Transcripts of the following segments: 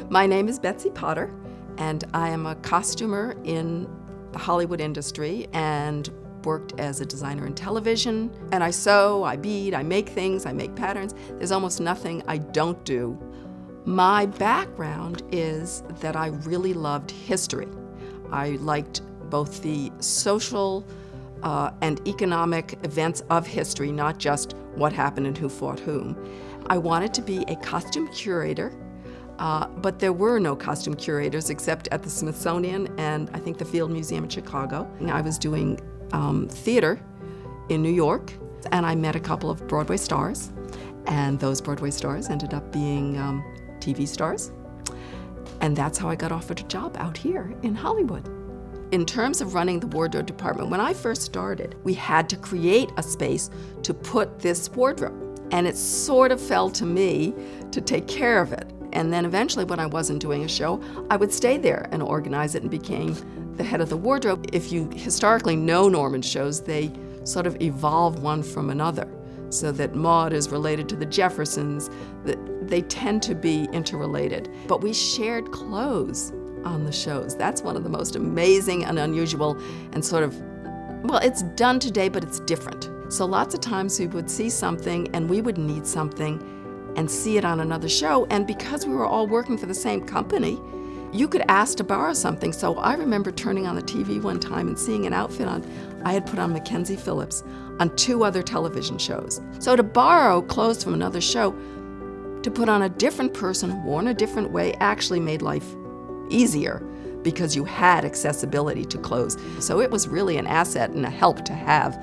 My name is Betsey Potter, and I am a costumer in the Hollywood industry and worked as a designer in television. And I sew, I bead, I make things, I make patterns. There's almost nothing I don't do. My background is that I really loved history. I liked both the social and economic events of history, not just what happened and who fought whom. I wanted to be a costume curator, but there were no costume curators except at the Smithsonian and I think the Field Museum in Chicago. I was doing theater in New York, and I met a couple of Broadway stars, and those Broadway stars ended up being TV stars, and that's how I got offered a job out here in Hollywood. In terms of running the wardrobe department, when I first started, we had to create a space to put this wardrobe, and it sort of fell to me to take care of it. And then eventually, when I wasn't doing a show, I would stay there and organize it and became the head of the wardrobe. If you historically know Norman shows, they sort of evolve one from another, so that Maude is related to the Jeffersons. They tend to be interrelated. But we shared clothes on the shows. That's one of the most amazing and unusual and sort of, well, it's done today, but it's different. So lots of times we would see something and we would need something and see it on another show. And because we were all working for the same company, you could ask to borrow something. So I remember turning on the TV one time and seeing an outfit I had put on Mackenzie Phillips on 2 other television shows. So to borrow clothes from another show to put on a different person, worn a different way, actually made life easier because you had accessibility to clothes. So it was really an asset and a help to have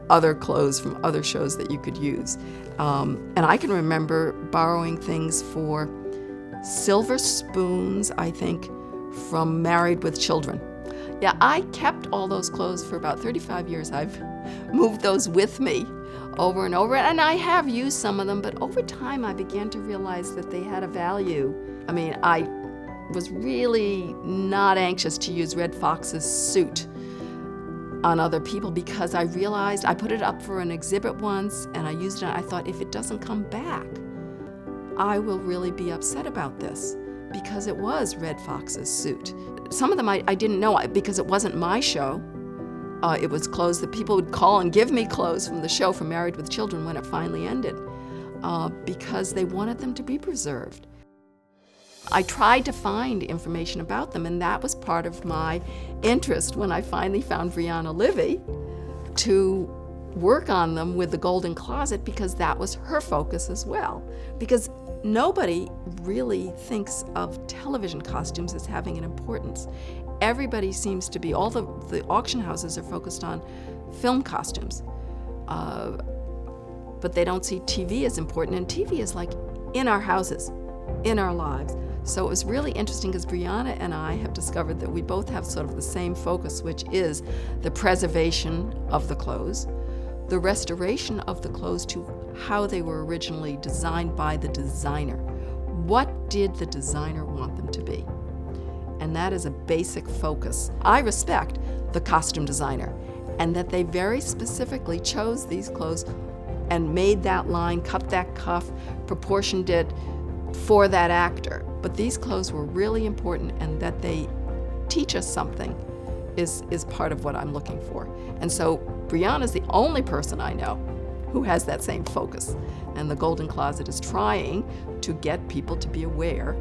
other clothes from other shows that you could use. And I can remember borrowing things for silver spoons, I think, from Married with Children. Yeah, I kept all those clothes for about 35 years. I've moved those with me over and over, and I have used some of them, but over time I began to realize that they had a value. I mean, I was really not anxious to use Red Fox's suit on other people because I realized I put it up for an exhibit once and I used it and I thought, if it doesn't come back, I will really be upset about this because it was Red Fox's suit. Some of them I didn't know because it wasn't my show. It was clothes that people would call and give me clothes from the show from Married with Children when it finally ended because they wanted them to be preserved. I tried to find information about them, and that was part of my interest when I finally found Brianna Livy to work on them with the Golden Closet, because that was her focus as well. Because nobody really thinks of television costumes as having an importance. Everybody seems to be, all the auction houses are focused on film costumes, but they don't see TV as important, and TV is like in our houses, in our lives. So it was really interesting because Brianna and I have discovered that we both have sort of the same focus, which is the preservation of the clothes, the restoration of the clothes to how they were originally designed by the designer. What did the designer want them to be? And that is a basic focus. I respect the costume designer and that they very specifically chose these clothes and made that line, cut that cuff, proportioned it for that actor. But these clothes were really important, and that they teach us something is part of what I'm looking for. And so Brianna's the only person I know who has that same focus. And the Golden Closet is trying to get people to be aware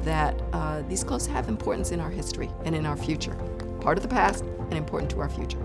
that these clothes have importance in our history and in our future. Part of the past and important to our future.